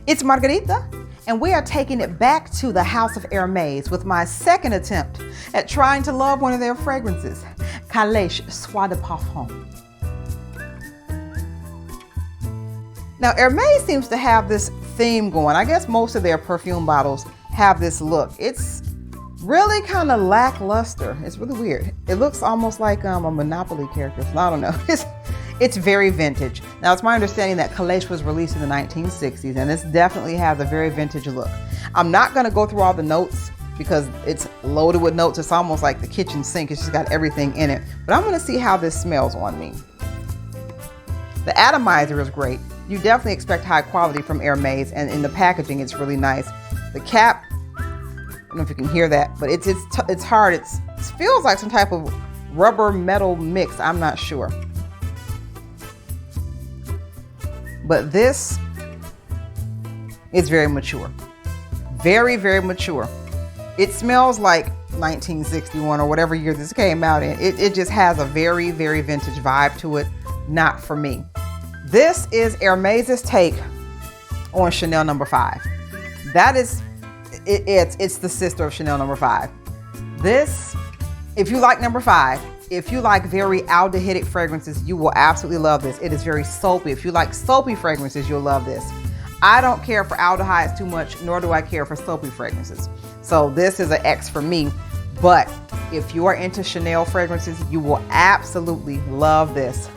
It's Margarita, and we are taking it back to the house of Hermes with my second attempt at trying to love one of their fragrances, Caleche Soie de Parfum. Now, Hermes seems to have this theme going. I guess most of their perfume bottles have this look. It's really kind of lackluster. It's really weird. It looks almost like a Monopoly character. I don't know. It's very vintage. Now, it's my understanding that Caleche was released in the 1960s, and this definitely has a very vintage look. I'm not going to go through all the notes because it's loaded with notes. It's almost like the kitchen sink. It's just got everything in it. But I'm going to see how this smells on me. The atomizer is great. You definitely expect high quality from Hermes, and in the packaging, it's really nice. The cap, I don't know if you can hear that, but it's hard. It feels like some type of rubber metal mix. I'm not sure. But this is very mature. Very, very mature. It smells like 1961 or whatever year this came out in. It just has a very, very vintage vibe to it. Not for me. This is Hermes's take on Chanel No. 5. That is, it's the sister of Chanel No. 5. This, if you like No. 5, if you like very aldehydic fragrances, you will absolutely love this. It is very soapy. If you like soapy fragrances, you'll love this. I don't care for aldehydes too much, nor do I care for soapy fragrances. So this is an X for me. But if you are into Chanel fragrances, you will absolutely love this.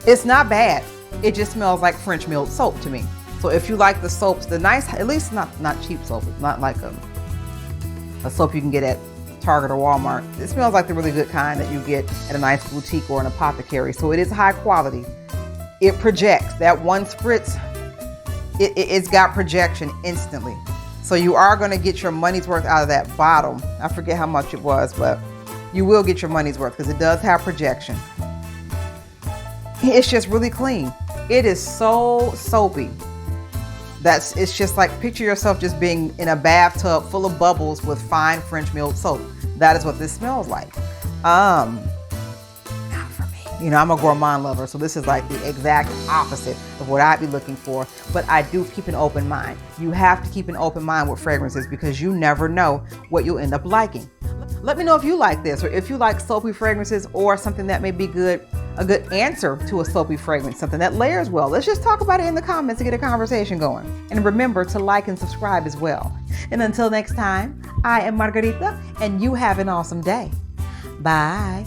It's not bad. It just smells like French milled soap to me. So if you like the soaps, the nice, at least not cheap soap. It's not like a soap you can get at Target or Walmart. It smells like the really good kind that you get at a nice boutique or an apothecary. So it is high quality. It projects. That one spritz, it's got projection instantly. So you are going to get your money's worth out of that bottle. I forget how much it was, but you will get your money's worth because it does have projection. It's just really clean. It is so soapy. It's just like, picture yourself just being in a bathtub full of bubbles with fine French milled soap. That is what this smells like. Not for me. You know, I'm a gourmand lover, so this is like the exact opposite of what I'd be looking for. But I do keep an open mind. You have to keep an open mind with fragrances because you never know what you'll end up liking. Let me know if you like this, or if you like soapy fragrances, or something that may be a good answer to a soapy fragrance, something that layers well. Let's just talk about it in the comments to get a conversation going. And remember to like and subscribe as well. And until next time, I am Margarita, and you have an awesome day. Bye.